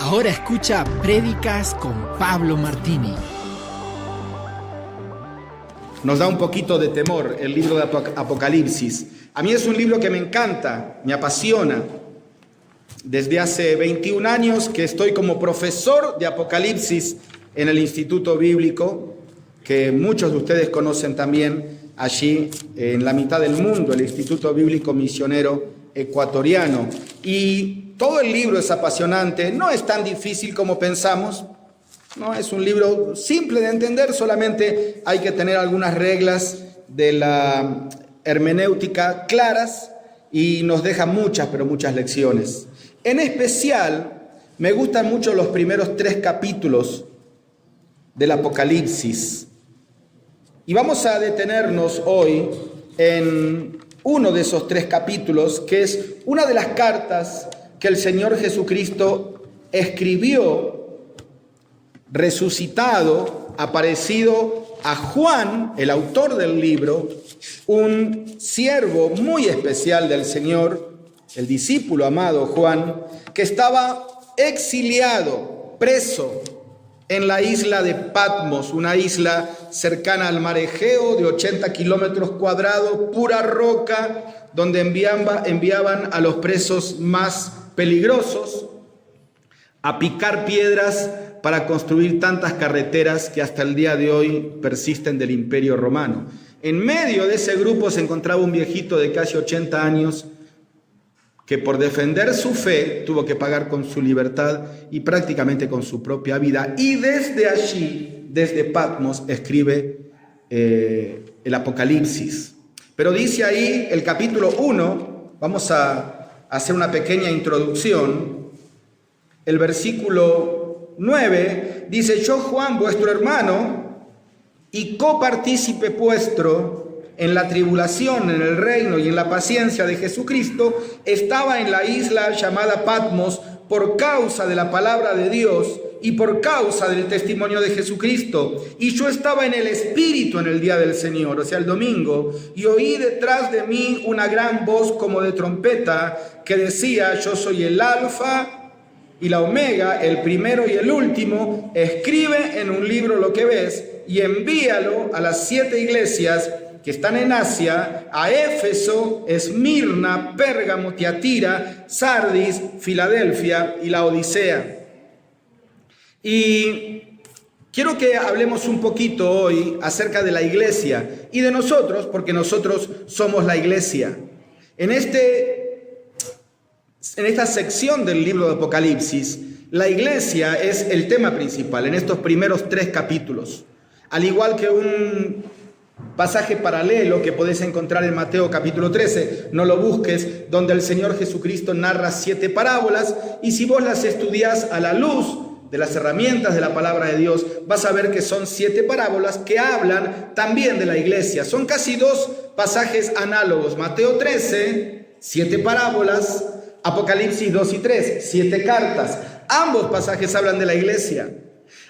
Ahora escucha Prédicas con Pablo Martini. Nos da un poquito de temor el libro de Apocalipsis. A mí es un libro que me encanta, me apasiona. Desde hace 21 años que estoy como profesor de Apocalipsis en el Instituto Bíblico, que muchos de ustedes conocen también allí en la mitad del mundo, el Instituto Bíblico Misionero Ecuatoriano. Y todo el libro es apasionante, no es tan difícil como pensamos. No, es un libro simple de entender, solamente hay que tener algunas reglas de la hermenéutica claras y nos deja muchas, pero muchas lecciones. En especial, me gustan mucho los primeros 3 capítulos del Apocalipsis. Y vamos a detenernos hoy en uno de esos 3 capítulos, que es una de las cartas que el Señor Jesucristo escribió resucitado, aparecido a Juan, el autor del libro, un siervo muy especial del Señor, el discípulo amado Juan, que estaba exiliado, preso en la isla de Patmos, una isla cercana al mar Egeo de 80 kilómetros cuadrados, pura roca, donde enviaban a los presos más peligrosos a picar piedras para construir tantas carreteras que hasta el día de hoy persisten del Imperio Romano. En medio de ese grupo se encontraba un viejito de casi 80 años que por defender su fe tuvo que pagar con su libertad y prácticamente con su propia vida. Y desde allí, desde Patmos, escribe el Apocalipsis. Pero dice ahí el capítulo 1, vamos a hacer una pequeña introducción. El versículo 9 dice: yo, Juan, vuestro hermano y copartícipe vuestro en la tribulación, en el reino y en la paciencia de Jesucristo, estaba en la isla llamada Patmos por causa de la palabra de Dios y por causa del testimonio de Jesucristo. Y yo estaba en el Espíritu en el día del Señor, o sea, el domingo, y oí detrás de mí una gran voz como de trompeta que decía: yo soy el Alfa y la Omega, el primero y el último. Escribe en un libro lo que ves y envíalo a las 7 iglesias que están en Asia, a Éfeso, Esmirna, Pérgamo, Tiatira, Sardis, Filadelfia y la Odisea. Y quiero que hablemos un poquito hoy acerca de la iglesia y de nosotros, porque nosotros somos la iglesia. En esta sección del libro de Apocalipsis, la iglesia es el tema principal en estos primeros 3 capítulos. Al igual que un pasaje paralelo que podés encontrar en Mateo capítulo 13, no lo busques, donde el Señor Jesucristo narra 7 parábolas, y si vos las estudiás a la luz de las herramientas de la palabra de Dios, vas a ver que son 7 parábolas que hablan también de la iglesia. Son casi 2 pasajes análogos. Mateo 13, 7 parábolas; Apocalipsis 2 y 3, 7 cartas. Ambos pasajes hablan de la iglesia.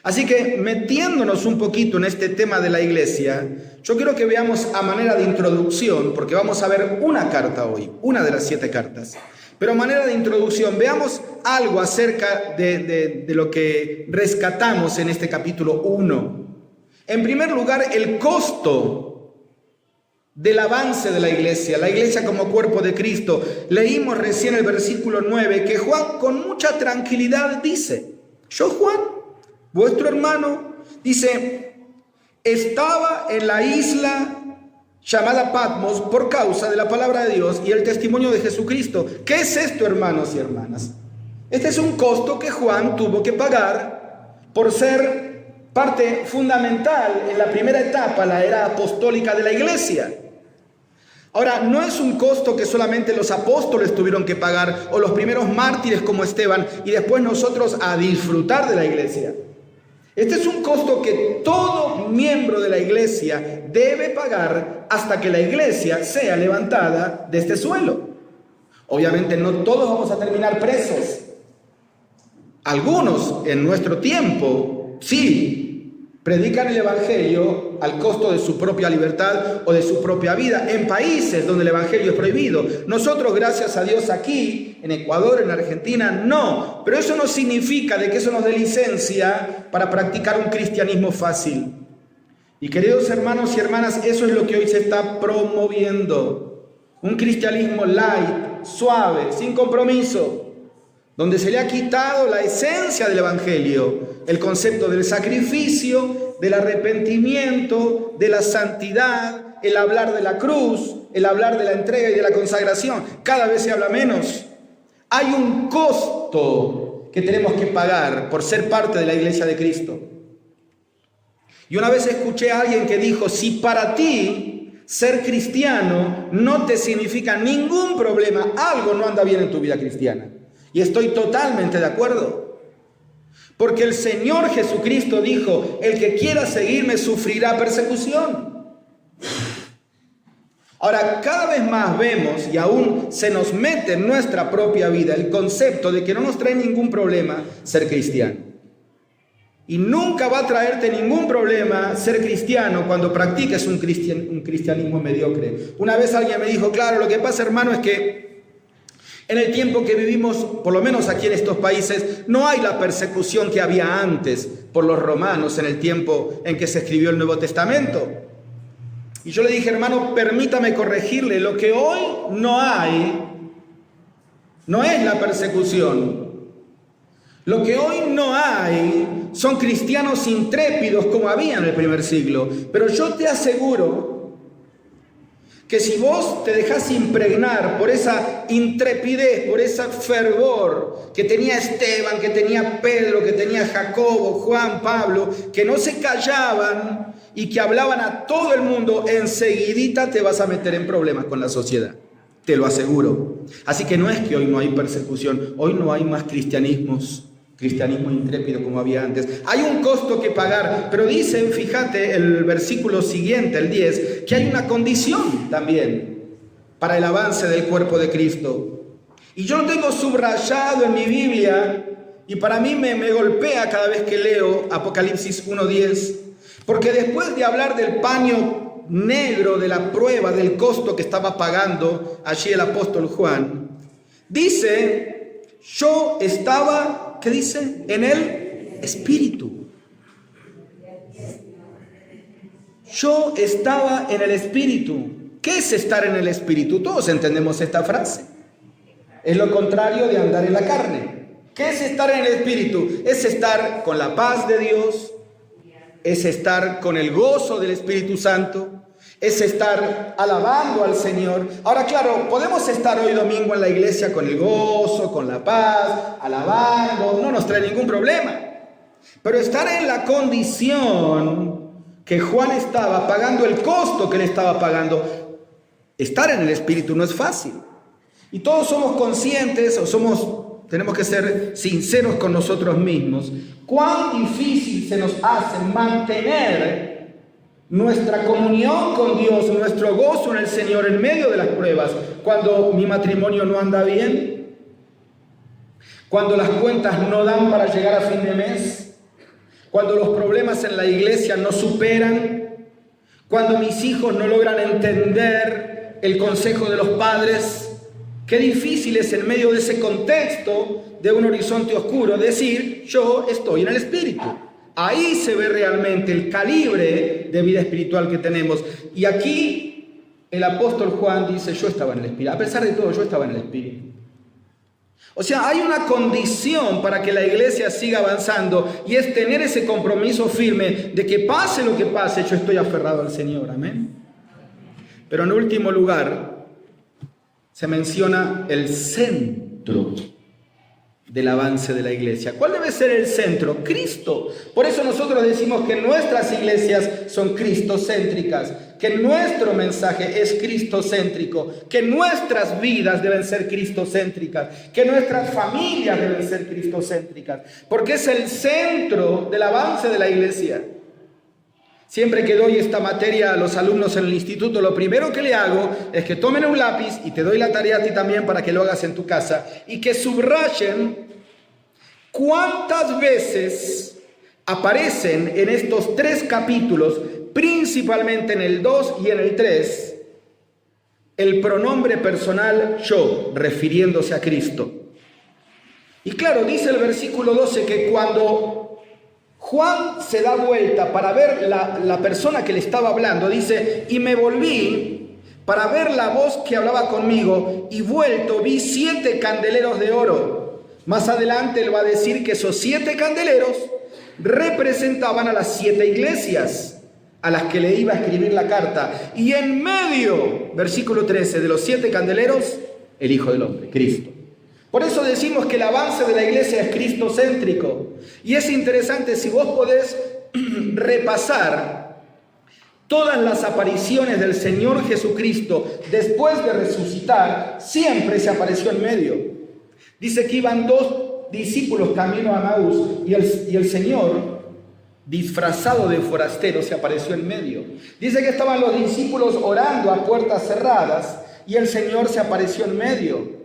Así que metiéndonos un poquito en este tema de la iglesia, yo quiero que veamos a manera de introducción, porque vamos a ver una carta hoy, una de las 7 cartas. Pero a manera de introducción, veamos algo acerca de lo que rescatamos en este capítulo 1. En primer lugar, el costo del avance de la iglesia como cuerpo de Cristo. Leímos recién el versículo 9 que Juan con mucha tranquilidad dice: yo, Juan, vuestro hermano, dice, estaba en la isla llamada Patmos por causa de la palabra de Dios y el testimonio de Jesucristo. ¿Qué es esto, hermanos y hermanas? Este es un costo que Juan tuvo que pagar por ser parte fundamental en la primera etapa, la era apostólica de la iglesia. Ahora, no es un costo que solamente los apóstoles tuvieron que pagar o los primeros mártires como Esteban y después nosotros a disfrutar de la iglesia. Este es un costo que todo miembro de la iglesia debe pagar hasta que la iglesia sea levantada de este suelo. Obviamente no todos vamos a terminar presos. Algunos en nuestro tiempo, sí, Predican el Evangelio al costo de su propia libertad o de su propia vida, en países donde el Evangelio es prohibido. Nosotros, gracias a Dios, aquí, en Ecuador, en Argentina, no. Pero eso no significa de que eso nos dé licencia para practicar un cristianismo fácil. Y queridos hermanos y hermanas, eso es lo que hoy se está promoviendo. Un cristianismo light, suave, sin compromiso, donde se le ha quitado la esencia del Evangelio, el concepto del sacrificio, del arrepentimiento, de la santidad, el hablar de la cruz, el hablar de la entrega y de la consagración. Cada vez se habla menos. Hay un costo que tenemos que pagar por ser parte de la iglesia de Cristo. Y una vez escuché a alguien que dijo, si para ti ser cristiano no te significa ningún problema, algo no anda bien en tu vida cristiana. Y estoy totalmente de acuerdo. Porque el Señor Jesucristo dijo, el que quiera seguirme sufrirá persecución. Ahora, cada vez más vemos, y aún se nos mete en nuestra propia vida, el concepto de que no nos trae ningún problema ser cristiano. Y nunca va a traerte ningún problema ser cristiano cuando practiques un cristianismo mediocre. Una vez alguien me dijo, claro, lo que pasa, hermano, es que en el tiempo que vivimos, por lo menos aquí en estos países, no hay la persecución que había antes por los romanos en el tiempo en que se escribió el Nuevo Testamento. Y yo le dije, hermano, permítame corregirle, lo que hoy no hay, no es la persecución. Lo que hoy no hay son cristianos intrépidos como había en el primer siglo. Pero yo te aseguro que si vos te dejás impregnar por esa intrepidez, por ese fervor que tenía Esteban, que tenía Pedro, que tenía Jacobo, Juan, Pablo, que no se callaban y que hablaban a todo el mundo, enseguidita te vas a meter en problemas con la sociedad. Te lo aseguro. Así que no es que hoy no hay persecución, hoy no hay más cristianismo intrépido como había antes. Hay un costo que pagar, pero dicen, fíjate el versículo siguiente, el 10, que hay una condición también para el avance del cuerpo de Cristo. Y yo lo tengo subrayado en mi Biblia y para mí me golpea cada vez que leo Apocalipsis 1:10, porque después de hablar del paño negro, de la prueba, del costo que estaba pagando allí el apóstol Juan, dice, yo estaba... ¿Qué dice? En el Espíritu. Yo estaba en el Espíritu. ¿Qué es estar en el Espíritu? Todos entendemos esta frase. Es lo contrario de andar en la carne. ¿Qué es estar en el Espíritu? Es estar con la paz de Dios. Es estar con el gozo del Espíritu Santo. Es estar alabando al Señor. Ahora, claro, podemos estar hoy domingo en la iglesia con el gozo, con la paz, alabando, no nos trae ningún problema. Pero estar en la condición que Juan estaba pagando, el costo que le estaba pagando, estar en el Espíritu no es fácil. Y todos somos conscientes, tenemos que ser sinceros con nosotros mismos, cuán difícil se nos hace mantener nuestra comunión con Dios, nuestro gozo en el Señor en medio de las pruebas, cuando mi matrimonio no anda bien, cuando las cuentas no dan para llegar a fin de mes, cuando los problemas en la iglesia no superan, cuando mis hijos no logran entender el consejo de los padres. Qué difícil es en medio de ese contexto de un horizonte oscuro decir, yo estoy en el Espíritu. Ahí se ve realmente el calibre de vida espiritual que tenemos. Y aquí el apóstol Juan dice, yo estaba en el Espíritu. A pesar de todo, yo estaba en el Espíritu. O sea, hay una condición para que la iglesia siga avanzando y es tener ese compromiso firme de que pase lo que pase, yo estoy aferrado al Señor. Amén. Pero en último lugar, se menciona el centro del avance de la iglesia. ¿Cuál debe ser el centro? Cristo. Por eso nosotros decimos que nuestras iglesias son cristocéntricas, que nuestro mensaje es cristocéntrico, que nuestras vidas deben ser cristocéntricas, que nuestras familias deben ser cristocéntricas, porque es el centro del avance de la iglesia. Siempre que doy esta materia a los alumnos en el instituto, lo primero que le hago es que tomen un lápiz, y te doy la tarea a ti también para que lo hagas en tu casa, y que subrayen cuántas veces aparecen en estos 3 capítulos, principalmente en el 2 y en el 3, el pronombre personal yo, refiriéndose a Cristo. Y claro, dice el versículo 12 que cuando Juan se da vuelta para ver la persona que le estaba hablando, dice, y me volví para ver la voz que hablaba conmigo, y vuelto vi 7 candeleros de oro. Más adelante él va a decir que esos 7 candeleros representaban a las 7 iglesias a las que le iba a escribir la carta. Y en medio, versículo 13, de los 7 candeleros, el Hijo del Hombre, Cristo. Por eso decimos que el avance de la iglesia es cristocéntrico. Y es interesante, si vos podés repasar todas las apariciones del Señor Jesucristo después de resucitar, siempre se apareció en medio. Dice que iban 2 discípulos camino a Emaús y el Señor, disfrazado de forastero, se apareció en medio. Dice que estaban los discípulos orando a puertas cerradas y el Señor se apareció en medio.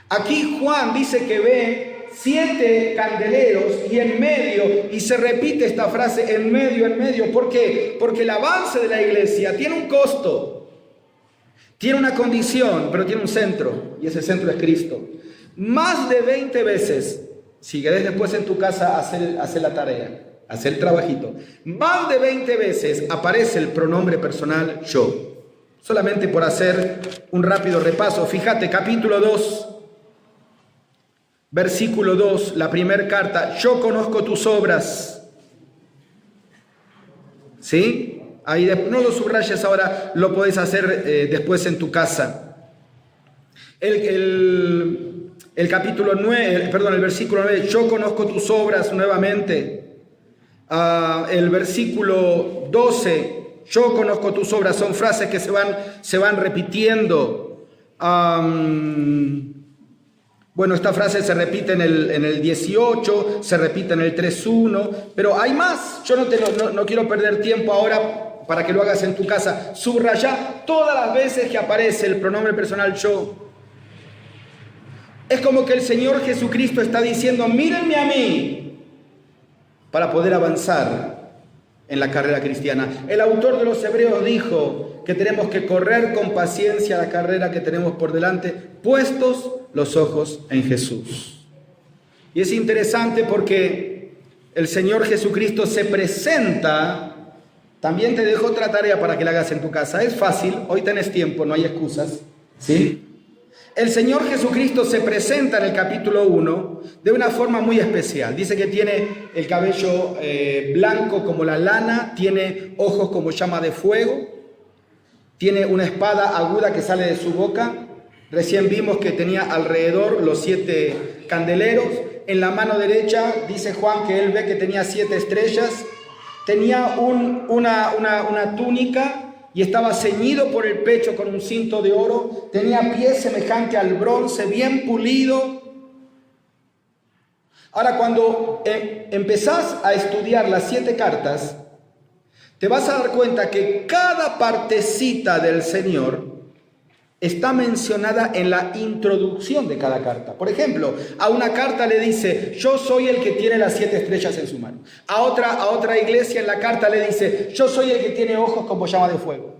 Aquí Juan dice que ve 7 candeleros y en medio, y se repite esta frase, en medio. ¿Por qué? Porque el avance de la iglesia tiene un costo, tiene una condición, pero tiene un centro, y ese centro es Cristo. Más de 20 veces, si querés después en tu casa hacer la tarea, hacer el trabajito, más de 20 veces aparece el pronombre personal yo. Solamente por hacer un rápido repaso, fíjate, capítulo 2, versículo 2, la primera carta, yo conozco tus obras. ¿Sí? Ahí no lo subrayes ahora, lo podés hacer después en tu casa. El capítulo 9, perdón, el versículo 9, yo conozco tus obras nuevamente. El versículo 12, yo conozco tus obras, son frases que se van repitiendo. Bueno, esta frase se repite en el 18, se repite en el 3.1, pero hay más. Yo no quiero perder tiempo ahora para que lo hagas en tu casa. Subraya todas las veces que aparece el pronombre personal yo. Es como que el Señor Jesucristo está diciendo, mírenme a mí, para poder avanzar en la carrera cristiana. El autor de los Hebreos dijo que tenemos que correr con paciencia la carrera que tenemos por delante, puestos los ojos en Jesús. Y es interesante porque el Señor Jesucristo se presenta. También te dejo otra tarea para que la hagas en tu casa. Es fácil, hoy tenés tiempo, no hay excusas, ¿sí? El Señor Jesucristo se presenta en el capítulo 1 de una forma muy especial. Dice que tiene el cabello blanco como la lana, tiene ojos como llama de fuego, tiene una espada aguda que sale de su boca. Recién vimos que tenía alrededor los 7 candeleros. En la mano derecha dice Juan que él ve que tenía 7 estrellas. Tenía una túnica y estaba ceñido por el pecho con un cinto de oro. Tenía pies semejante al bronce, bien pulido. Ahora, cuando empezás a estudiar las 7 cartas, te vas a dar cuenta que cada partecita del Señor está mencionada en la introducción de cada carta. Por ejemplo, a una carta le dice, yo soy el que tiene las 7 estrellas en su mano. A otra iglesia en la carta le dice, yo soy el que tiene ojos como llama de fuego.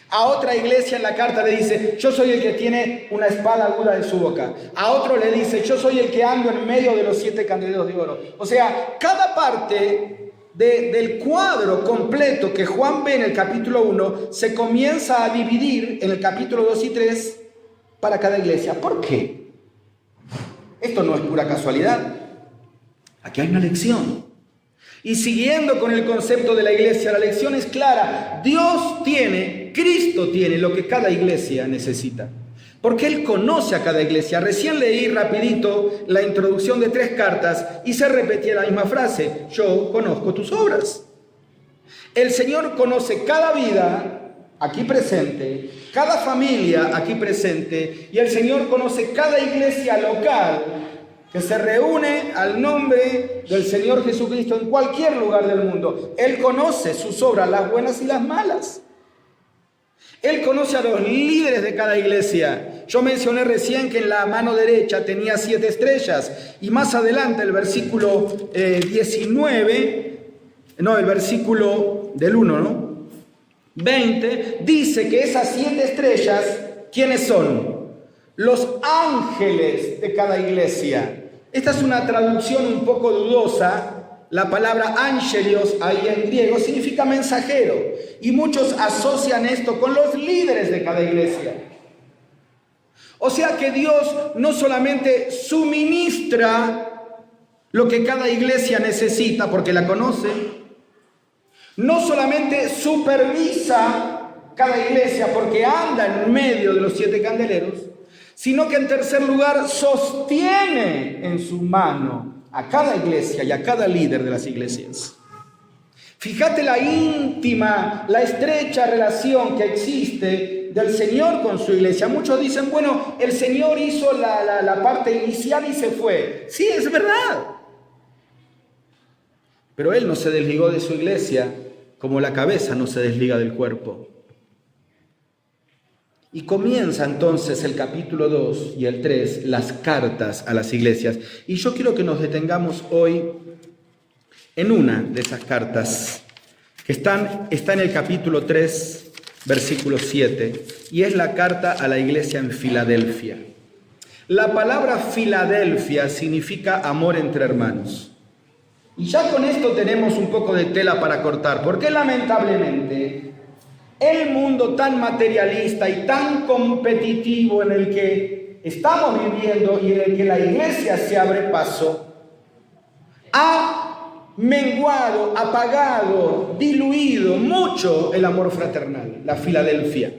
A otra iglesia en la carta le dice, yo soy el que tiene una espada aguda en su boca. A otro le dice, yo soy el que ando en medio de los 7 candeleros de oro. O sea, cada parte del cuadro completo que Juan ve en el capítulo 1 se comienza a dividir en el capítulo 2 y 3 para cada iglesia. ¿Por qué? Esto no es pura casualidad. Aquí hay una lección. Y siguiendo con el concepto de la iglesia, la lección es clara. Dios tiene, Cristo tiene lo que cada iglesia necesita. Porque Él conoce a cada iglesia. Recién leí rapidito la introducción de 3 cartas y se repetía la misma frase. Yo conozco tus obras. El Señor conoce cada vida aquí presente, cada familia aquí presente, y el Señor conoce cada iglesia local que se reúne al nombre del Señor Jesucristo en cualquier lugar del mundo. Él conoce sus obras, las buenas y las malas. Él conoce a los líderes de cada iglesia. Yo mencioné recién que en la mano derecha tenía 7 estrellas. Y más adelante, el versículo 19, no, el versículo del 1, ¿no? 20, dice que esas 7 estrellas, ¿quiénes son? Los ángeles de cada iglesia. Esta es una traducción un poco dudosa. La palabra angelios ahí en griego significa mensajero. Y muchos asocian esto con los líderes de cada iglesia. O sea que Dios no solamente suministra lo que cada iglesia necesita porque la conoce, no solamente supervisa cada iglesia porque anda en medio de los 7 candeleros, sino que en tercer lugar sostiene en su mano a cada iglesia y a cada líder de las iglesias. Fíjate la íntima, la estrecha relación que existe del Señor con su iglesia. Muchos dicen, bueno, el Señor hizo la parte inicial y se fue. Sí, es verdad. Pero Él no se desligó de su iglesia como la cabeza no se desliga del cuerpo. Y comienza entonces el capítulo 2 y el 3, las cartas a las iglesias. Y yo quiero que nos detengamos hoy en una de esas cartas, que está en el capítulo 3, versículo 7, y es la carta a la iglesia en Filadelfia. La palabra Filadelfia significa amor entre hermanos. Y ya con esto tenemos un poco de tela para cortar, porque lamentablemente el mundo tan materialista y tan competitivo en el que estamos viviendo y en el que la iglesia se abre paso, ha menguado, apagado, diluido mucho el amor fraternal, la Filadelfia.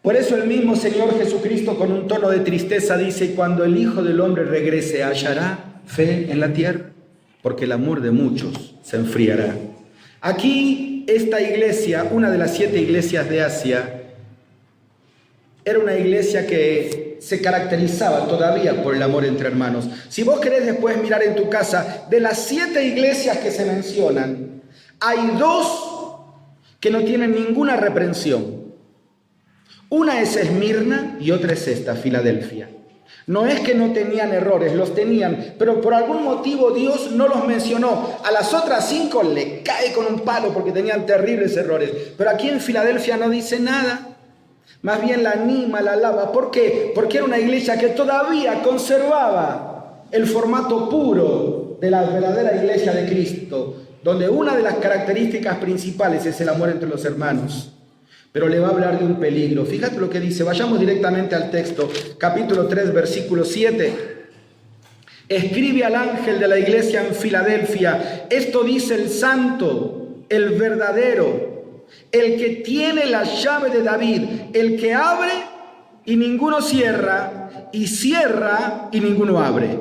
Por eso el mismo Señor Jesucristo con un tono de tristeza dice, y cuando el Hijo del Hombre regrese, ¿hallará fe en la tierra? Porque el amor de muchos se enfriará. Aquí esta iglesia, una de las 7 iglesias de Asia, era una iglesia que se caracterizaba todavía por el amor entre hermanos. Si vos querés después mirar en tu casa, de las 7 iglesias que se mencionan, hay 2 que no tienen ninguna reprensión. Una es Esmirna y otra es esta, Filadelfia. No es que no tenían errores, los tenían, pero por algún motivo Dios no los mencionó. A las otras 5 le cae con un palo porque tenían terribles errores. Pero aquí en Filadelfia no dice nada. Más bien la anima, la alaba. ¿Por qué? Porque era una iglesia que todavía conservaba el formato puro de la verdadera iglesia de Cristo, donde una de las características principales es el amor entre los hermanos. Pero le va a hablar de un peligro. Fíjate lo que dice. Vayamos directamente al texto. Capítulo 3, versículo 7. Escribe al ángel de la iglesia en Filadelfia. Esto dice el santo, el verdadero, el que tiene la llave de David, el que abre y ninguno cierra, y cierra y ninguno abre.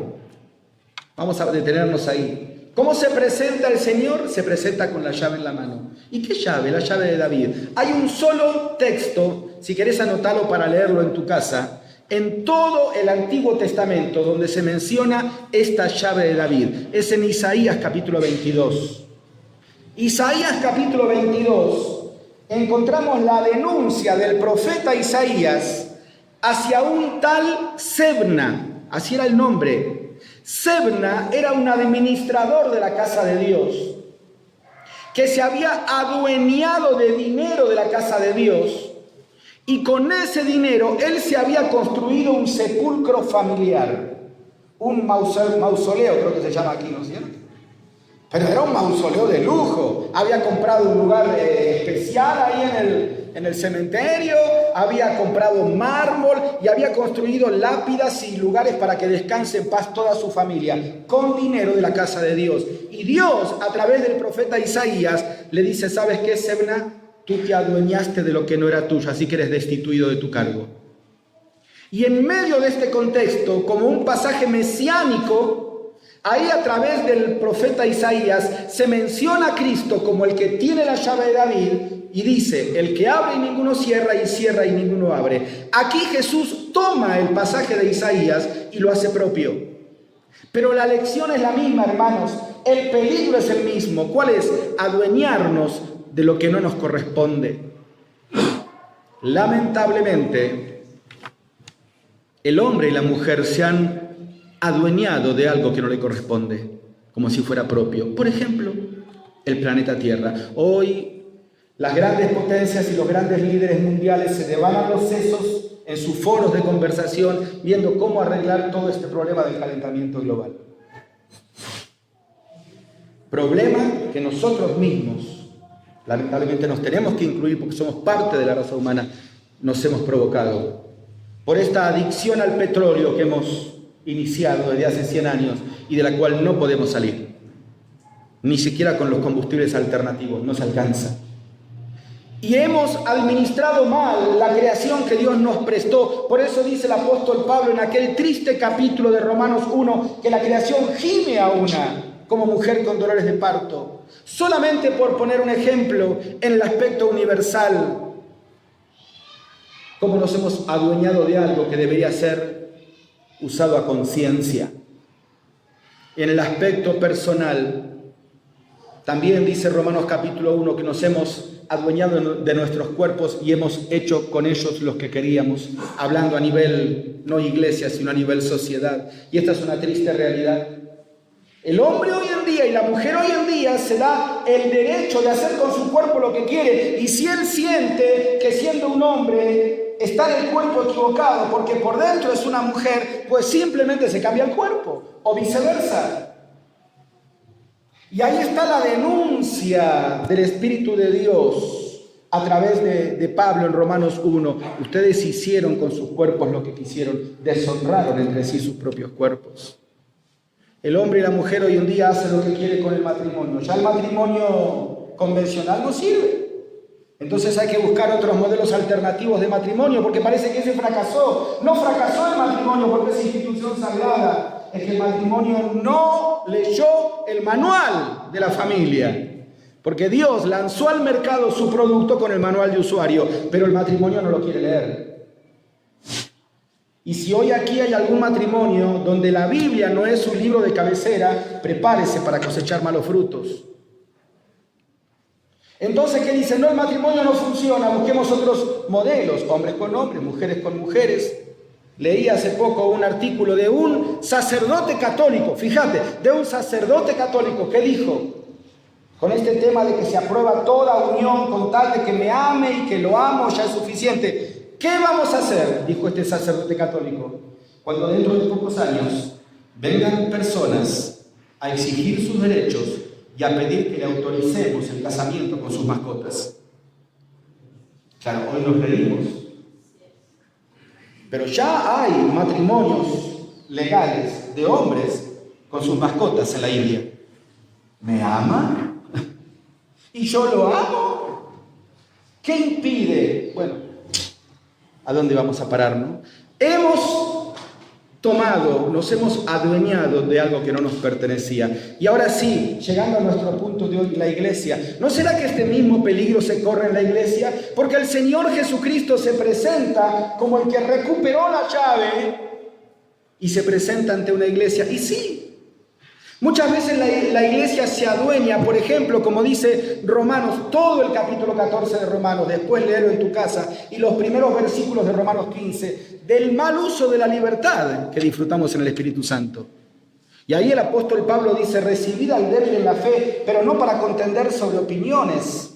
Vamos a detenernos ahí. ¿Cómo se presenta el Señor? Se presenta con la llave en la mano. ¿Y qué llave? La llave de David. Hay un solo texto, si querés anotarlo para leerlo en tu casa, en todo el Antiguo Testamento donde se menciona esta llave de David. Es en Isaías capítulo 22. Isaías capítulo 22, encontramos la denuncia del profeta Isaías hacia un tal Sebna. Así era el nombre. Sebna era un administrador de la casa de Dios, que se había adueñado de dinero de la casa de Dios, y con ese dinero él se había construido un sepulcro familiar, un mausoleo creo que se llama aquí, ¿no es cierto? Pero era un mausoleo de lujo. Había comprado un lugar especial ahí en el cementerio, había comprado mármol y había construido lápidas y lugares para que descanse en paz toda su familia, con dinero de la casa de Dios. Y Dios, a través del profeta Isaías, le dice, ¿sabes qué, Sebna? Tú te adueñaste de lo que no era tuyo, así que eres destituido de tu cargo. Y en medio de este contexto, como un pasaje mesiánico, ahí a través del profeta Isaías se menciona a Cristo como el que tiene la llave de David y dice, el que abre y ninguno cierra y ninguno abre. Aquí Jesús toma el pasaje de Isaías y lo hace propio. Pero la lección es la misma, hermanos. El peligro es el mismo. ¿Cuál es? Adueñarnos de lo que no nos corresponde. Lamentablemente, el hombre y la mujer se han adueñado de algo que no le corresponde, como si fuera propio. Por ejemplo, el planeta Tierra. Hoy las grandes potencias y los grandes líderes mundiales se devanan los sesos en sus foros de conversación viendo cómo arreglar todo este problema del calentamiento global. Problema que nosotros mismos, lamentablemente, nos tenemos que incluir porque somos parte de la raza humana, nos hemos provocado por esta adicción al petróleo que hemos iniciado desde hace 100 años y de la cual no podemos salir. Ni siquiera con los combustibles alternativos, no se alcanza. Y hemos administrado mal la creación que Dios nos prestó. Por eso dice el apóstol Pablo en aquel triste capítulo de Romanos 1 que la creación gime a una como mujer con dolores de parto. Solamente por poner un ejemplo en el aspecto universal, cómo nos hemos adueñado de algo que debería ser usado a conciencia. En el aspecto personal, también dice Romanos capítulo 1 que nos hemos adueñado de nuestros cuerpos y hemos hecho con ellos lo que queríamos, hablando a nivel, no iglesia, sino a nivel sociedad. Y esta es una triste realidad. El hombre hoy en día y la mujer hoy en día se da el derecho de hacer con su cuerpo lo que quiere. Y si él siente que siendo un hombre está en el cuerpo equivocado porque por dentro es una mujer, pues simplemente se cambia el cuerpo o viceversa. Y ahí está la denuncia del Espíritu de Dios a través de Pablo en Romanos 1. Ustedes hicieron con sus cuerpos lo que quisieron, deshonraron entre sí sus propios cuerpos. El hombre y la mujer hoy en día hacen lo que quiere con el matrimonio. Ya el matrimonio convencional no sirve. Entonces hay que buscar otros modelos alternativos de matrimonio porque parece que ese fracasó. No fracasó el matrimonio porque es institución sagrada. Es que el matrimonio no leyó el manual de la familia. Porque Dios lanzó al mercado su producto con el manual de usuario, pero el matrimonio no lo quiere leer. Y si hoy aquí hay algún matrimonio donde la Biblia no es un libro de cabecera, prepárese para cosechar malos frutos. Entonces, ¿qué dice? No, el matrimonio no funciona, busquemos otros modelos, hombres con hombres, mujeres con mujeres. Leí hace poco un artículo de un sacerdote católico, fíjate, de un sacerdote católico que dijo, con este tema de que se aprueba toda unión con tal de que me ame y que lo amo ya es suficiente. ¿Qué vamos a hacer? Dijo este sacerdote católico, cuando dentro de pocos años vengan personas a exigir sus derechos y a pedir que le autoricemos el casamiento con sus mascotas. Claro, hoy nos reímos, pero ya hay matrimonios legales de hombres con sus mascotas en la India. ¿Me ama? ¿Y yo lo amo? ¿Qué impide? Bueno, ¿a dónde vamos a parar, no? Nos hemos adueñado de algo que no nos pertenecía. Y ahora sí, llegando a nuestro punto de hoy, la iglesia. ¿No será que este mismo peligro se corre en la iglesia? Porque el Señor Jesucristo se presenta como el que recuperó la llave y se presenta ante una iglesia. Y sí, muchas veces la iglesia se adueña, por ejemplo, como dice Romanos, todo el capítulo 14 de Romanos, después léelo en tu casa, y los primeros versículos de Romanos 15, del mal uso de la libertad que disfrutamos en el Espíritu Santo. Y ahí el apóstol Pablo dice, recibid al débil en la fe, pero no para contender sobre opiniones.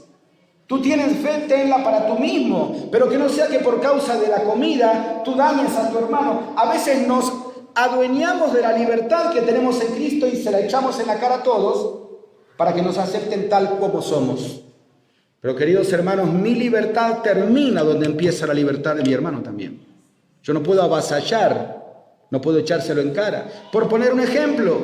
Tú tienes fe, tenla para tú mismo, pero que no sea que por causa de la comida tú dañes a tu hermano. A veces nos adueñamos de la libertad que tenemos en Cristo y se la echamos en la cara a todos para que nos acepten tal como somos. Pero queridos hermanos, mi libertad termina donde empieza la libertad de mi hermano también. Yo no puedo avasallar, no puedo echárselo en cara. Por poner un ejemplo,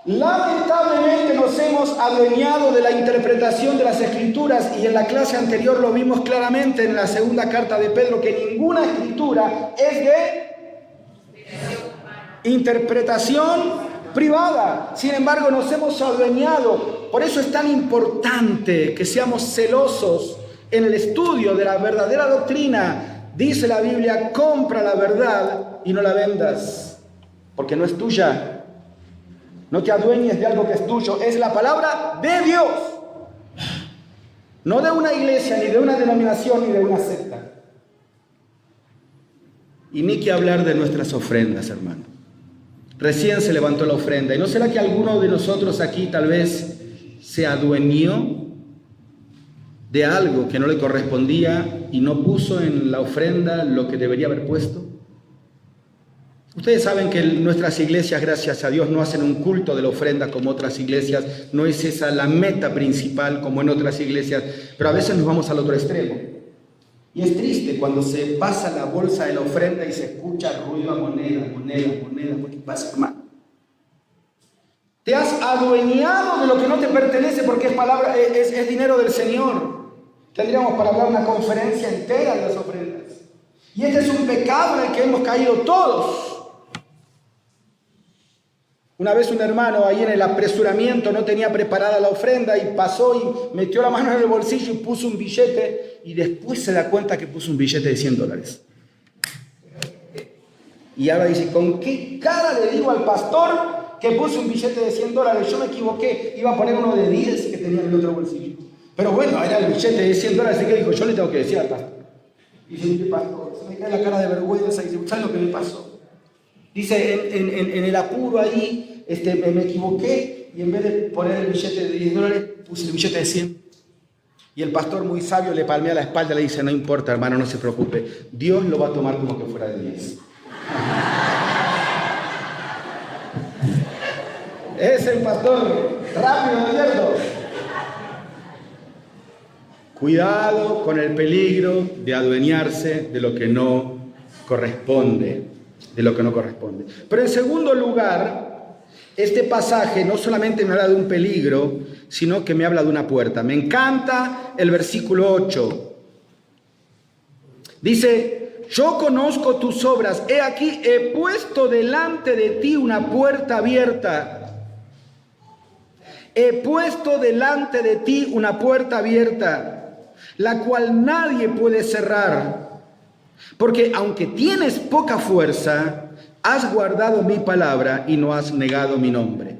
lamentablemente nos hemos adueñado de la interpretación de las Escrituras y en la clase anterior lo vimos claramente en la segunda carta de Pedro que ninguna escritura es de interpretación privada. Sin embargo, nos hemos adueñado. Por eso es tan importante que seamos celosos en el estudio de la verdadera doctrina. Dice la Biblia, compra la verdad y no la vendas, porque no es tuya. No te adueñes de algo que es tuyo. Es la palabra de Dios. No de una iglesia, ni de una denominación, ni de una secta. Y ni que hablar de nuestras ofrendas, hermano. Recién se levantó la ofrenda. ¿Y no será que alguno de nosotros aquí tal vez se adueñó de algo que no le correspondía y no puso en la ofrenda lo que debería haber puesto? Ustedes saben que nuestras iglesias, gracias a Dios, no hacen un culto de la ofrenda como otras iglesias. No es esa la meta principal como en otras iglesias. Pero a veces nos vamos al otro extremo. Y es triste cuando se pasa la bolsa de la ofrenda y se escucha ruido a moneda. ¿Qué pasa, hermano? Te has adueñado de lo que no te pertenece porque es dinero del Señor. Tendríamos para hablar una conferencia entera de las ofrendas. Y este es un pecado en el que hemos caído todos. Una vez un hermano ahí en el apresuramiento no tenía preparada la ofrenda y pasó y metió la mano en el bolsillo y puso un billete y después se da cuenta que puso un billete de $100. Y ahora dice, ¿con qué cara le digo al pastor que puso un billete de $100? Yo me equivoqué, iba a poner uno de 10 que tenía en el otro bolsillo. Pero bueno, era el billete de $100, así que dijo, yo le tengo que decir al pastor. Y dice, ¿qué pastor? Se me cae la cara de vergüenza y dice, ¿sabes lo que me pasó? Dice, en el apuro ahí, me equivoqué y en vez de poner el billete de $10, puse el billete de 100. Y el pastor muy sabio le palmea la espalda y le dice, no importa, hermano, no se preocupe. Dios lo va a tomar como que fuera de 10. Es el pastor rápido, ¿cierto? Cuidado con el peligro de adueñarse de lo que no corresponde. Pero en segundo lugar, este pasaje no solamente me habla de un peligro, sino que me habla de una puerta. Me encanta el versículo 8. Dice, yo conozco tus obras, he aquí, he puesto delante de ti una puerta abierta. He puesto delante de ti una puerta abierta, la cual nadie puede cerrar. Porque aunque tienes poca fuerza, has guardado mi palabra y no has negado mi nombre.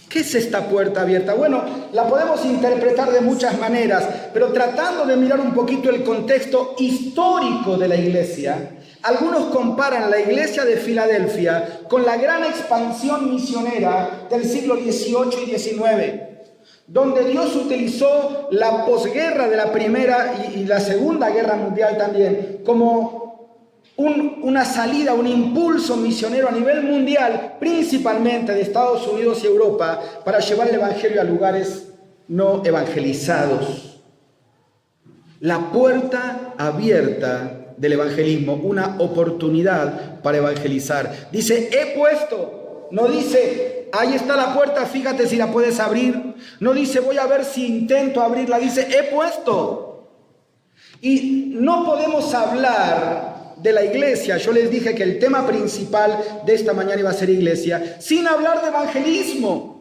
¿Qué es esta puerta abierta? Bueno, la podemos interpretar de muchas maneras, pero tratando de mirar un poquito el contexto histórico de la iglesia, algunos comparan la iglesia de Filadelfia con la gran expansión misionera del siglo XVIII y XIX, donde Dios utilizó la posguerra de la Primera y la Segunda Guerra Mundial también como una salida, un impulso misionero a nivel mundial, principalmente de Estados Unidos y Europa, para llevar el evangelio a lugares no evangelizados. La puerta abierta del evangelismo, una oportunidad para evangelizar. Dice, he puesto, no dice, ahí está la puerta, fíjate si la puedes abrir. No dice, voy a ver si intento abrirla, dice, he puesto. Y no podemos hablar de la iglesia, yo les dije que el tema principal de esta mañana iba a ser iglesia, sin hablar de evangelismo.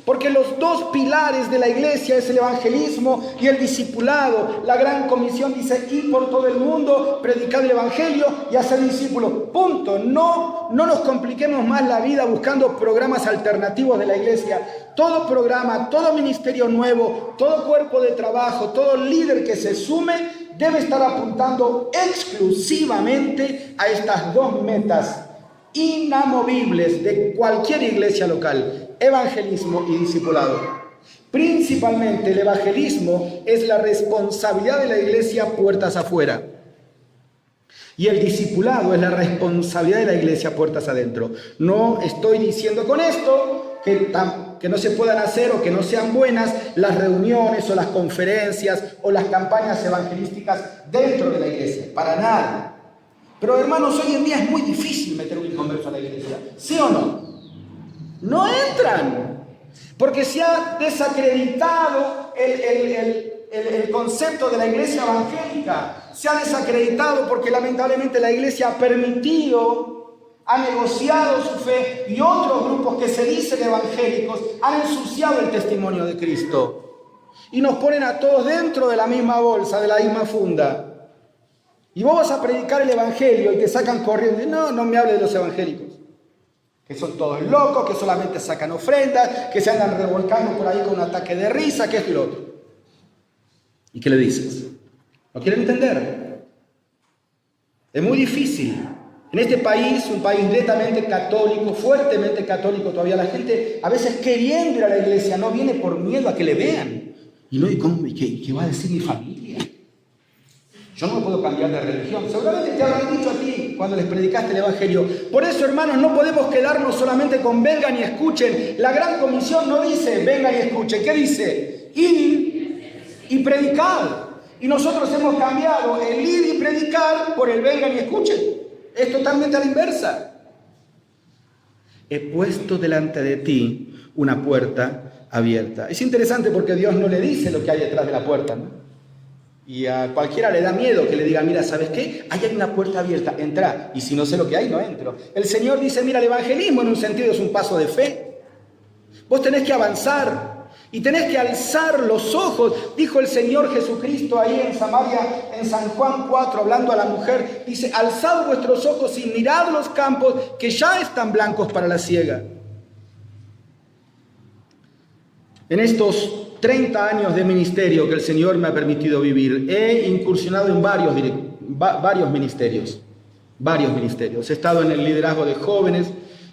Porque los dos pilares de la iglesia es el evangelismo y el discipulado. La gran comisión dice, ir por todo el mundo, predicar el evangelio y hacer discípulos. Punto. No nos compliquemos más la vida buscando programas alternativos de la iglesia. Todo programa, todo ministerio nuevo, todo cuerpo de trabajo, todo líder que se sume, debe estar apuntando exclusivamente a estas dos metas inamovibles de cualquier iglesia local: evangelismo y discipulado. Principalmente el evangelismo es la responsabilidad de la iglesia puertas afuera, y el discipulado es la responsabilidad de la iglesia puertas adentro. No estoy diciendo con esto que no se puedan hacer o que no sean buenas las reuniones o las conferencias o las campañas evangelísticas dentro de la iglesia, para nada. Pero hermanos, hoy en día es muy difícil meter un inconverso a la iglesia, ¿sí o no? No entran, porque se ha desacreditado el concepto de la iglesia evangélica. Se ha desacreditado porque lamentablemente la iglesia ha permitido, ha negociado su fe, y otros grupos que se dicen evangélicos han ensuciado el testimonio de Cristo y nos ponen a todos dentro de la misma bolsa, de la misma funda. Y vos vas a predicar el evangelio y te sacan corriendo. No me hables de los evangélicos, que son todos locos, que solamente sacan ofrendas, que se andan revolcando por ahí con un ataque de risa, que esto y lo otro. ¿Y qué le dices? ¿No quieren entender? Es muy difícil. En este país, un país netamente católico, fuertemente católico todavía, la gente a veces queriendo ir a la iglesia no viene por miedo a que le vean. Y no, ¿qué va a decir mi familia? Yo no me puedo cambiar de religión. Seguramente te habrán dicho a ti cuando les predicaste el Evangelio. Por eso, hermanos, no podemos quedarnos solamente con vengan y escuchen. La gran comisión no dice vengan y escuchen. ¿Qué dice? Ir y predicar. Y nosotros hemos cambiado el ir y predicar por el vengan y escuchen. Es totalmente a la inversa. He puesto delante de ti una puerta abierta. Es interesante porque Dios no le dice lo que hay detrás de la puerta, ¿no? Y a cualquiera le da miedo que le diga, mira, ¿sabes qué? Ahí hay una puerta abierta, entra. Y si no sé lo que hay, no entro. El Señor dice, mira, el evangelismo en un sentido es un paso de fe. Vos tenés que avanzar y tenés que alzar los ojos. Dijo el Señor Jesucristo ahí en Samaria, en San Juan 4, hablando a la mujer. Dice, alzad vuestros ojos y mirad los campos que ya están blancos para la siega. En estos 30 años de ministerio que el Señor me ha permitido vivir, he incursionado en varios ministerios. He estado en el liderazgo de jóvenes,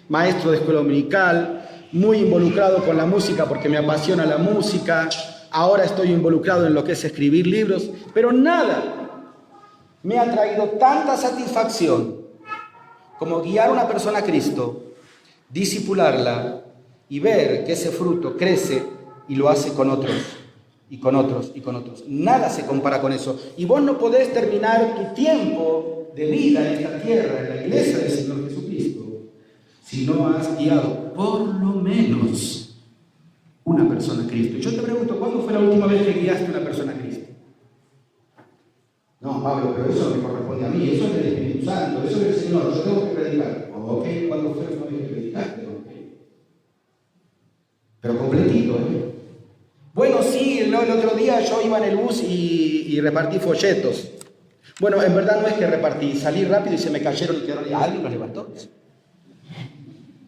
maestro de escuela dominical, muy involucrado con la música porque me apasiona la música. Ahora estoy involucrado en lo que es escribir libros, pero nada me ha traído tanta satisfacción como guiar a una persona a Cristo, discipularla y ver que ese fruto crece y lo hace con otros, y con otros, y con otros. Nada se compara con eso. Y vos no podés terminar tu tiempo de vida en esta tierra, en la iglesia del Señor Jesucristo, si no has guiado por lo menos una persona a Cristo. Y yo te pregunto, ¿cuándo fue la última vez que guiaste a una persona a Cristo? No, Pablo, pero eso no me corresponde a mí, eso es del Espíritu Santo, eso es del Señor, yo tengo que predicar. Ok, ¿cuándo fue la última vez que predicaste? Okay. Pero completito, ¿eh? Bueno, sí, el otro día yo iba en el bus y repartí folletos. Bueno, en verdad no es que repartí, salí rápido y se me cayeron y quedaron y alguien los levantó.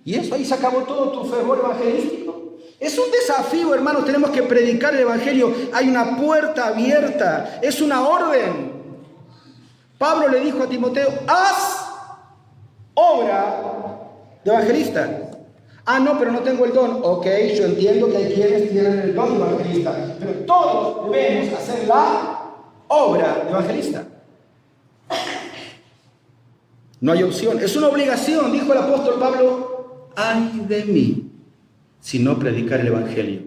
Y eso, ahí se acabó todo tu fervor evangelístico. Es un desafío, hermanos, tenemos que predicar el evangelio. Hay una puerta abierta, es una orden. Pablo le dijo a Timoteo, haz obra de evangelista. Ah, no, pero no tengo el don. Ok, yo entiendo que hay quienes tienen el don de evangelista, pero todos debemos hacer la obra de evangelista. No hay opción, es una obligación, dijo el apóstol Pablo, ay de mí si no predicar el evangelio.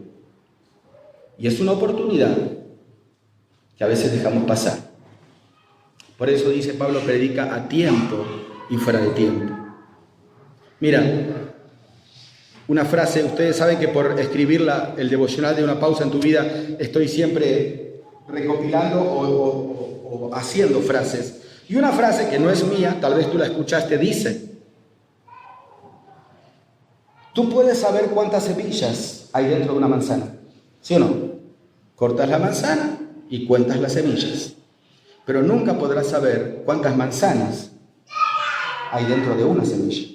Y es una oportunidad que a veces dejamos pasar. Por eso dice Pablo, predica a tiempo y fuera de tiempo. Mira, una frase, ustedes saben que por escribir el devocional de una pausa en tu vida, estoy siempre recopilando o haciendo frases. Y una frase que no es mía, tal vez tú la escuchaste, dice, tú puedes saber cuántas semillas hay dentro de una manzana, ¿sí o no? Cortas la manzana y cuentas las semillas, pero nunca podrás saber cuántas manzanas hay dentro de una semilla.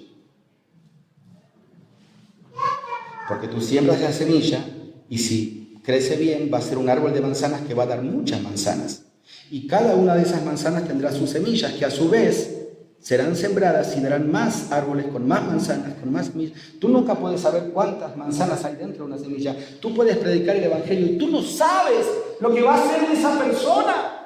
Porque tú siembras la semilla y si crece bien va a ser un árbol de manzanas que va a dar muchas manzanas. Y cada una de esas manzanas tendrá sus semillas que a su vez serán sembradas y darán más árboles con más manzanas, con más semillas. Tú nunca puedes saber cuántas manzanas hay dentro de una semilla. Tú puedes predicar el evangelio y tú no sabes lo que va a hacer esa persona.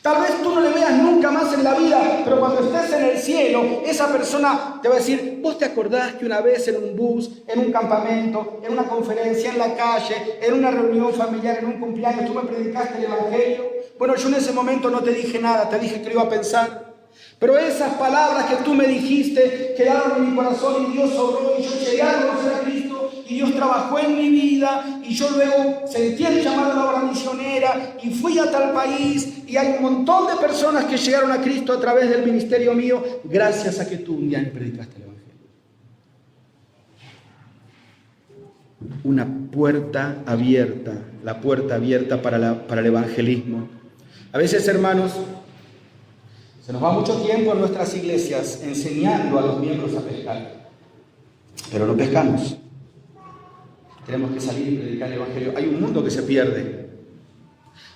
Tal vez tú no le veas nunca más en la vida, pero cuando estés en el cielo, esa persona te va a decir, ¿vos te acordás que una vez en un bus, en un campamento, en una conferencia, en la calle, en una reunión familiar, en un cumpleaños, tú me predicaste el evangelio? Bueno, yo en ese momento no te dije nada, te dije que lo iba a pensar. Pero esas palabras que tú me dijiste quedaron en mi corazón y Dios obró y yo llegué a conocer a Cristo y Dios trabajó en mi vida y yo luego sentí el llamado a la obra misionera y fui a tal país y hay un montón de personas que llegaron a Cristo a través del ministerio mío gracias a que tú un día me predicaste el evangelio. Una puerta abierta, la puerta abierta para el evangelismo. A veces, hermanos, se nos va mucho tiempo en nuestras iglesias enseñando a los miembros a pescar, pero no pescamos. Tenemos que salir y predicar el evangelio. Hay un mundo que se pierde.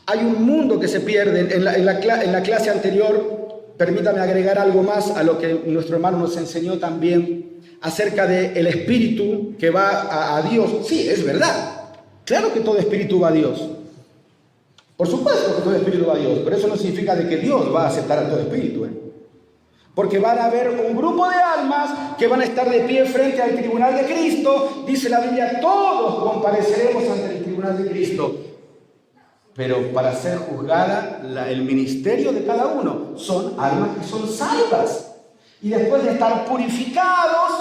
Hay un mundo que se pierde. En la clase anterior Permítame agregar algo más a lo que nuestro hermano nos enseñó también acerca del espíritu que va a Dios. Sí, es verdad. Claro que todo espíritu va a Dios. Por supuesto que todo espíritu va a Dios, pero eso no significa de que Dios va a aceptar a todo espíritu. Porque van a haber un grupo de almas que van a estar de pie frente al tribunal de Cristo. Dice la Biblia, todos compareceremos ante el tribunal de Cristo. Pero para ser juzgada, el ministerio de cada uno son almas que son salvas. Y después de estar purificados,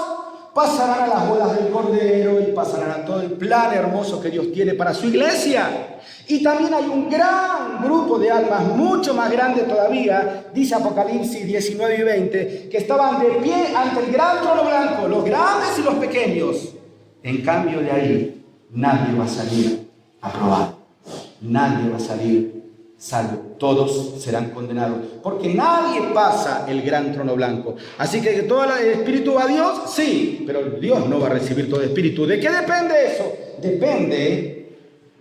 pasarán a las bodas del Cordero y pasarán a todo el plan hermoso que Dios tiene para su iglesia. Y también hay un gran grupo de almas, mucho más grande todavía, dice Apocalipsis 19 y 20, que estaban de pie ante el gran trono blanco, los grandes y los pequeños. En cambio de ahí, nadie va a salir aprobado. Nadie va a salir salvo. Todos serán condenados. Porque nadie pasa el gran trono blanco. Así que todo el espíritu va a Dios, sí, pero Dios no va a recibir todo espíritu. ¿De qué depende eso? Depende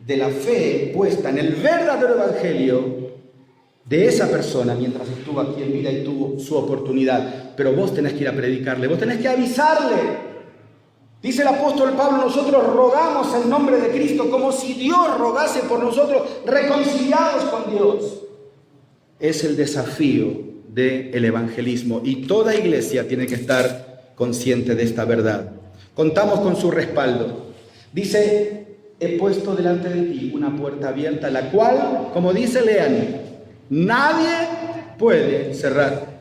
de la fe puesta en el verdadero evangelio de esa persona mientras estuvo aquí en vida y tuvo su oportunidad. Pero vos tenés que ir a predicarle, vos tenés que avisarle. Dice el apóstol Pablo, nosotros rogamos en nombre de Cristo como si Dios rogase por nosotros, reconciliados con Dios. Es el desafío del evangelismo y toda iglesia tiene que estar consciente de esta verdad. Contamos con su respaldo. Dice, he puesto delante de ti una puerta abierta, la cual, como dice, lean, nadie puede cerrar.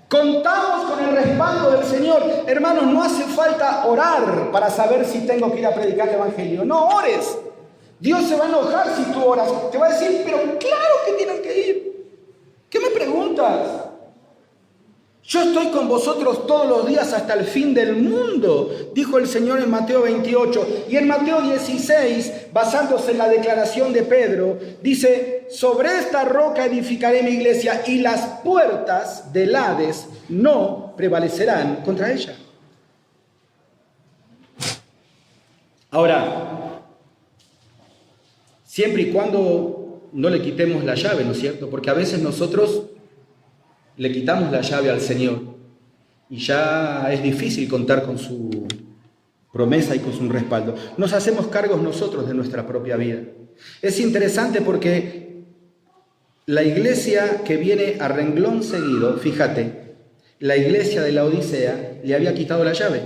Contamos con el respaldo del Señor. Hermanos, no hace falta orar para saber si tengo que ir a predicar el evangelio. No ores. Dios se va a enojar si tú oras. Te va a decir, pero claro que tienen que ir. ¿Qué me preguntas? Yo estoy con vosotros todos los días hasta el fin del mundo, dijo el Señor en Mateo 28. Y en Mateo 16, basándose en la declaración de Pedro, dice, sobre esta roca edificaré mi iglesia y las puertas del Hades no prevalecerán contra ella. Ahora, siempre y cuando no le quitemos la llave, ¿no es cierto? Porque a veces nosotros le quitamos la llave al Señor y ya es difícil contar con su promesa y con su respaldo. Nos hacemos cargos nosotros de nuestra propia vida. Es interesante porque la iglesia que viene a renglón seguido, fíjate, la iglesia de la Odisea le había quitado la llave.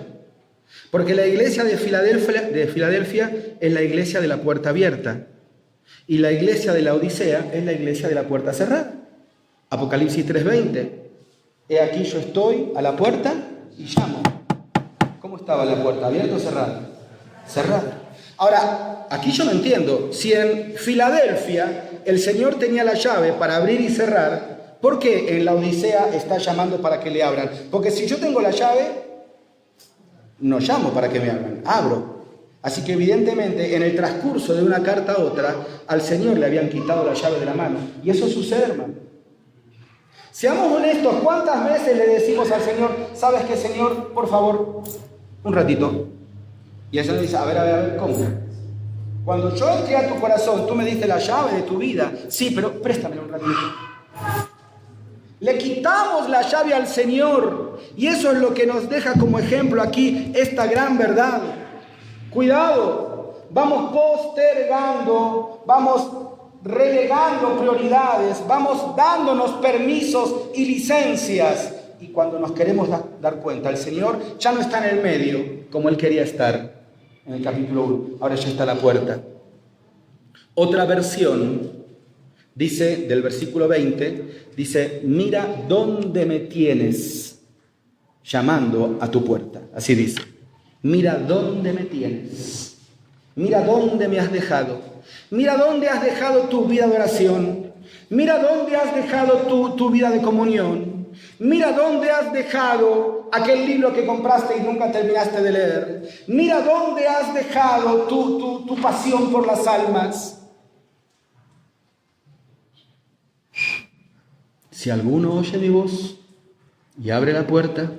Porque la iglesia de Filadelfia es la iglesia de la puerta abierta y la iglesia de la Odisea es la iglesia de la puerta cerrada. Apocalipsis 3:20. He aquí yo estoy a la puerta y llamo. ¿Cómo estaba la puerta? ¿Abierta o cerrada? Cerrada. Ahora, aquí yo no entiendo. Si en Filadelfia el Señor tenía la llave para abrir y cerrar, ¿por qué en la Odisea está llamando para que le abran? Porque si yo tengo la llave, no llamo para que me abran, abro. Así que evidentemente en el transcurso de una carta a otra, al Señor le habían quitado la llave de la mano. Y eso sucede, hermano. Seamos honestos, ¿cuántas veces le decimos al Señor, sabes qué, Señor, por favor, un ratito? Y el Señor dice, a ver, ¿cómo? Cuando yo entré a tu corazón, tú me diste la llave de tu vida. Sí, pero préstamela un ratito. Le quitamos la llave al Señor y eso es lo que nos deja como ejemplo aquí esta gran verdad. Cuidado, vamos postergando, vamos relegando prioridades, vamos dándonos permisos y licencias. Y cuando nos queremos dar cuenta, el Señor ya no está en el medio como Él quería estar en el capítulo 1. Ahora ya está a la puerta. Otra versión dice, del versículo 20, dice, mira dónde me tienes llamando a tu puerta. Así dice, mira dónde me tienes. Mira dónde me has dejado. Mira dónde has dejado tu vida de oración. Mira dónde has dejado tu vida de comunión. Mira dónde has dejado aquel libro que compraste y nunca terminaste de leer. Mira dónde has dejado tu pasión por las almas. Si alguno oye mi voz y abre la puerta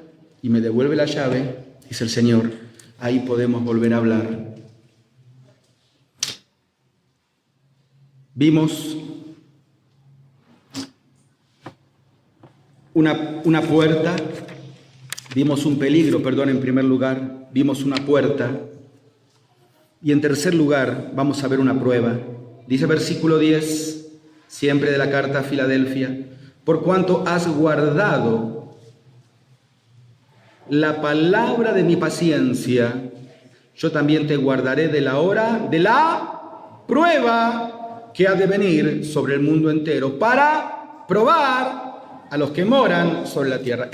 y me devuelve la llave, dice el Señor, ahí podemos volver a hablar. Vimos una puerta, vimos un peligro, en primer lugar, vimos una puerta, y en tercer lugar vamos a ver una prueba. Dice versículo 10, siempre de la carta a Filadelfia: por cuanto has guardado la palabra de mi paciencia, yo también te guardaré de la hora de la prueba que ha de venir sobre el mundo entero para probar a los que moran sobre la tierra.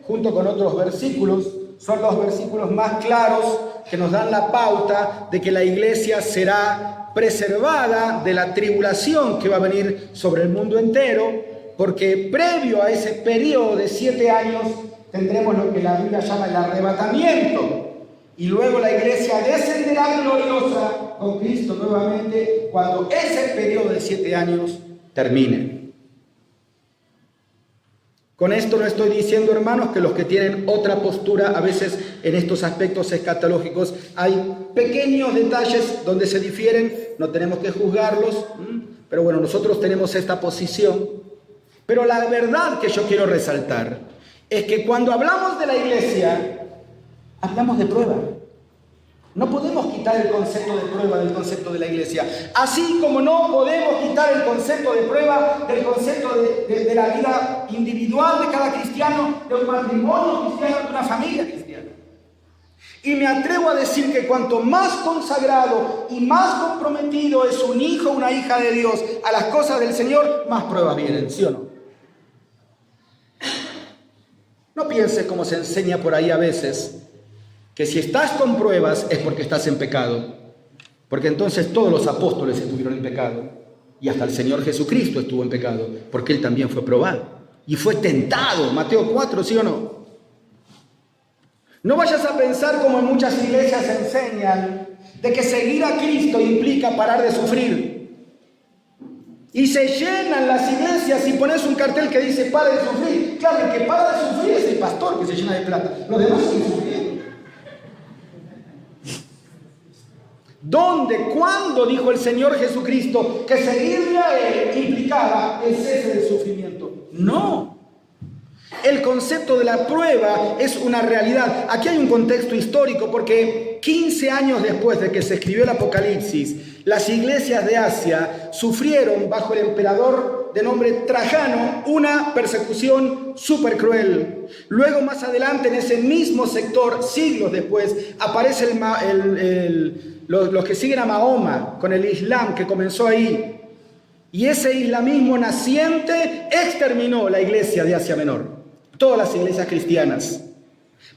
Junto con otros versículos, son los versículos más claros que nos dan la pauta de que la iglesia será preservada de la tribulación que va a venir sobre el mundo entero, porque previo a ese periodo de 7 años tendremos lo que la Biblia llama el arrebatamiento, y luego la iglesia descenderá gloriosa con Cristo nuevamente cuando ese periodo de 7 años termine. Con esto no estoy diciendo, hermanos, que los que tienen otra postura, a veces en estos aspectos escatológicos hay pequeños detalles donde se difieren, no tenemos que juzgarlos, pero bueno, nosotros tenemos esta posición. Pero la verdad que yo quiero resaltar es que cuando hablamos de la iglesia, hablamos de prueba. No podemos quitar el concepto de prueba del concepto de la iglesia. Así como no podemos quitar el concepto de prueba del concepto de la vida individual de cada cristiano, de un matrimonio cristiano, de una familia cristiana. Y me atrevo a decir que cuanto más consagrado y más comprometido es un hijo o una hija de Dios a las cosas del Señor, más pruebas vienen, ¿sí o no? No pienses como se enseña por ahí a veces, que si estás con pruebas es porque estás en pecado, porque entonces todos los apóstoles estuvieron en pecado, y hasta el Señor Jesucristo estuvo en pecado, porque Él también fue probado, y fue tentado, Mateo 4, ¿sí o no? No vayas a pensar como en muchas iglesias enseñan, de que seguir a Cristo implica parar de sufrir. Y se llenan las iglesias y pones un cartel que dice "para de sufrir". Claro, el que para de sufrir es el pastor que se llena de plata, los demás siguen sufriendo. ¿Dónde? ¿Cuándo dijo el Señor Jesucristo que seguirle a Él implicaba el cese del sufrimiento? No. El concepto de la prueba es una realidad. Aquí hay un contexto histórico porque 15 años después de que se escribió el Apocalipsis, las iglesias de Asia sufrieron bajo el emperador de nombre Trajano una persecución súper cruel. Luego, más adelante, en ese mismo sector, siglos después, aparece los que siguen a Mahoma con el Islam que comenzó ahí. Y ese islamismo naciente exterminó la iglesia de Asia Menor, todas las iglesias cristianas.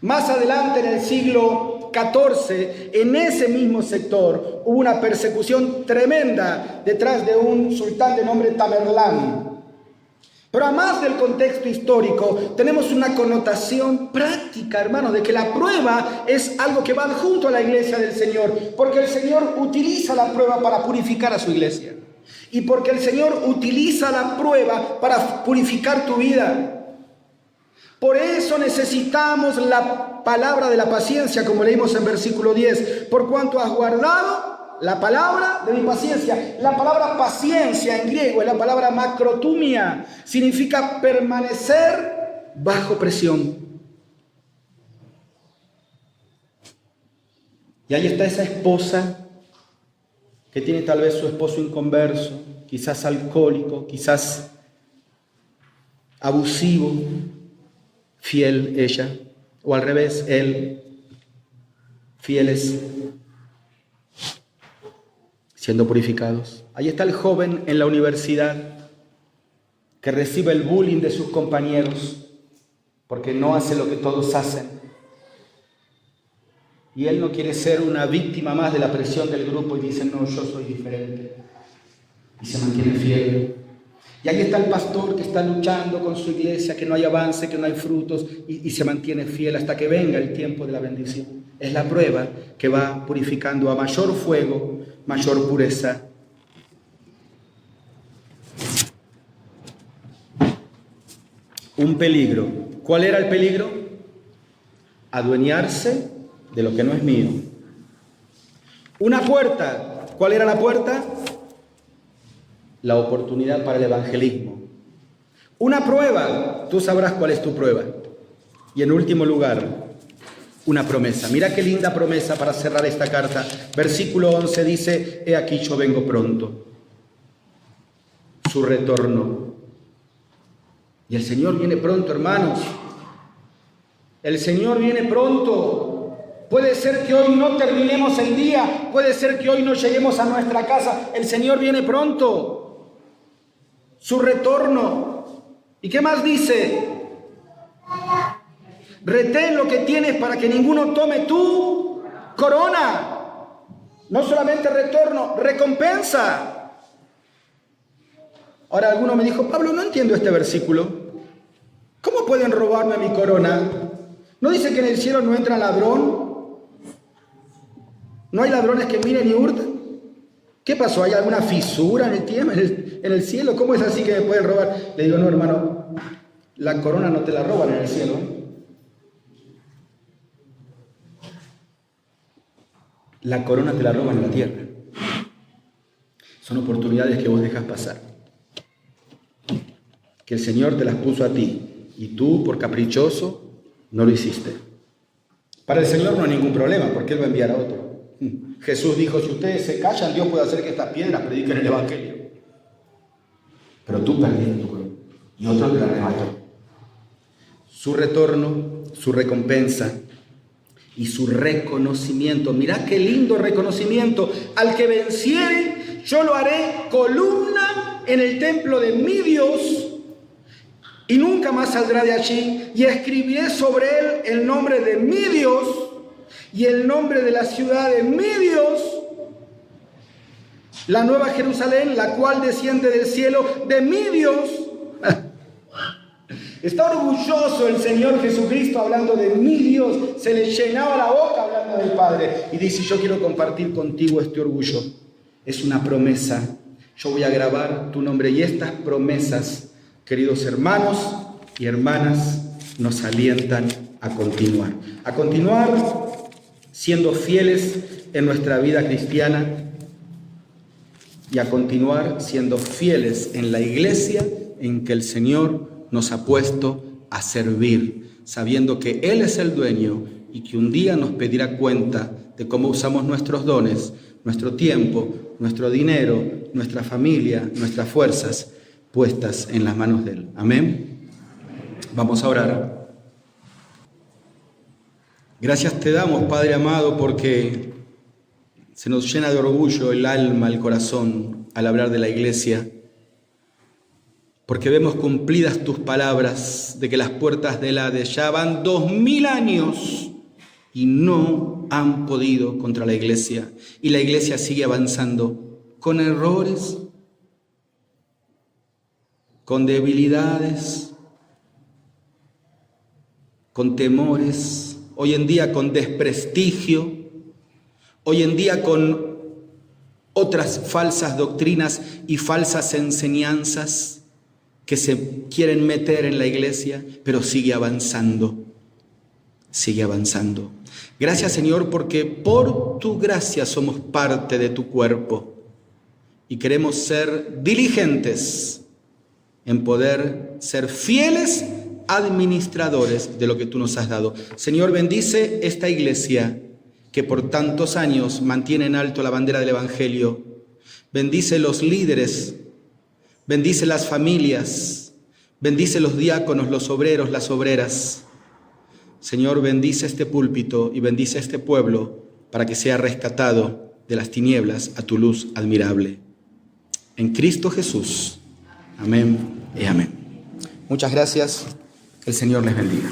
Más adelante, en el siglo XIV, en ese mismo sector, hubo una persecución tremenda detrás de un sultán de nombre Tamerlán. Pero además del contexto histórico, tenemos una connotación práctica, hermanos, de que la prueba es algo que va junto a la iglesia del Señor, porque el Señor utiliza la prueba para purificar a su iglesia. Y porque el Señor utiliza la prueba para purificar tu vida. Por eso necesitamos la palabra de la paciencia, como leímos en versículo 10. Por cuanto has guardado la palabra de mi paciencia. La palabra paciencia en griego es la palabra macrotumia. Significa permanecer bajo presión. Y ahí está esa esposa que tiene tal vez su esposo inconverso, quizás alcohólico, quizás abusivo, fiel ella, o al revés, él, fieles, siendo purificados. Ahí está el joven en la universidad que recibe el bullying de sus compañeros porque no hace lo que todos hacen. Y él no quiere ser una víctima más de la presión del grupo y dice, no, yo soy diferente. Y se mantiene fiel. Y ahí está el pastor que está luchando con su iglesia, que no hay avance, que no hay frutos, y se mantiene fiel hasta que venga el tiempo de la bendición. Es la prueba que va purificando a mayor fuego, mayor pureza. Un peligro. ¿Cuál era el peligro? Adueñarse de lo que no es mío. Una puerta. ¿Cuál era la puerta? La oportunidad para el evangelismo. Una prueba, tú sabrás cuál es tu prueba. Y en último lugar, una promesa. Mira qué linda promesa para cerrar esta carta. Versículo 11 dice: he aquí yo vengo pronto. Su retorno. Y el Señor viene pronto, hermanos. El Señor viene pronto. Puede ser que hoy no terminemos el día. Puede ser que hoy no lleguemos a nuestra casa. El Señor viene pronto. Su retorno. ¿Y qué más dice? Retén lo que tienes para que ninguno tome tu corona. No solamente retorno, recompensa. Ahora alguno me dijo: Pablo, no entiendo este versículo. ¿Cómo pueden robarme mi corona? ¿No dice que en el cielo no entra ladrón? ¿No hay ladrones que miren y hurtan? ¿Qué pasó? ¿Hay alguna fisura en el tiempo, en el cielo? ¿Cómo es así que me pueden robar? Le digo: no, hermano, la corona no te la roban en el cielo, ¿eh? La corona te la roban en la tierra. Son oportunidades que vos dejas pasar, que el Señor te las puso a ti y tú, por caprichoso, no lo hiciste. Para el Señor no hay ningún problema, porque Él va a enviar a otro. Jesús dijo: si ustedes se callan, Dios puede hacer que estas piedras prediquen el Evangelio. Pero tú perdiste tu corona y otro te la arrebató. Su retorno, su recompensa y su reconocimiento. Mirá qué lindo reconocimiento. Al que venciere, yo lo haré columna en el templo de mi Dios, y nunca más saldrá de allí, y escribiré sobre él el nombre de mi Dios y el nombre de la ciudad de mi Dios, la nueva Jerusalén, la cual desciende del cielo de mi Dios. Está orgulloso el Señor Jesucristo hablando de mi Dios. Se le llenaba la boca hablando del Padre. Y dice: yo quiero compartir contigo este orgullo. Es una promesa. Yo voy a grabar tu nombre. Y estas promesas, queridos hermanos y hermanas, nos alientan a continuar. A continuar siendo fieles en nuestra vida cristiana y a continuar siendo fieles en la iglesia en que el Señor nos ha puesto a servir, sabiendo que Él es el dueño y que un día nos pedirá cuenta de cómo usamos nuestros dones, nuestro tiempo, nuestro dinero, nuestra familia, nuestras fuerzas puestas en las manos de Él. Amén. Vamos a orar. Gracias te damos, Padre amado, porque se nos llena de orgullo el alma, el corazón al hablar de la iglesia, porque vemos cumplidas tus palabras de que las puertas del Hades ya van 2000 años y no han podido contra la iglesia. Y la iglesia sigue avanzando con errores, con debilidades, con temores, hoy en día con desprestigio, hoy en día con otras falsas doctrinas y falsas enseñanzas que se quieren meter en la iglesia, pero sigue avanzando, sigue avanzando. Gracias, Señor, porque por tu gracia somos parte de tu cuerpo y queremos ser diligentes en poder ser fieles administradores de lo que tú nos has dado. Señor, bendice esta iglesia que por tantos años mantiene en alto la bandera del Evangelio. Bendice los líderes, bendice las familias, bendice los diáconos, los obreros, las obreras. Señor, bendice este púlpito y bendice este pueblo para que sea rescatado de las tinieblas a tu luz admirable. En Cristo Jesús. Amén y amén. Muchas gracias. Que el Señor les bendiga.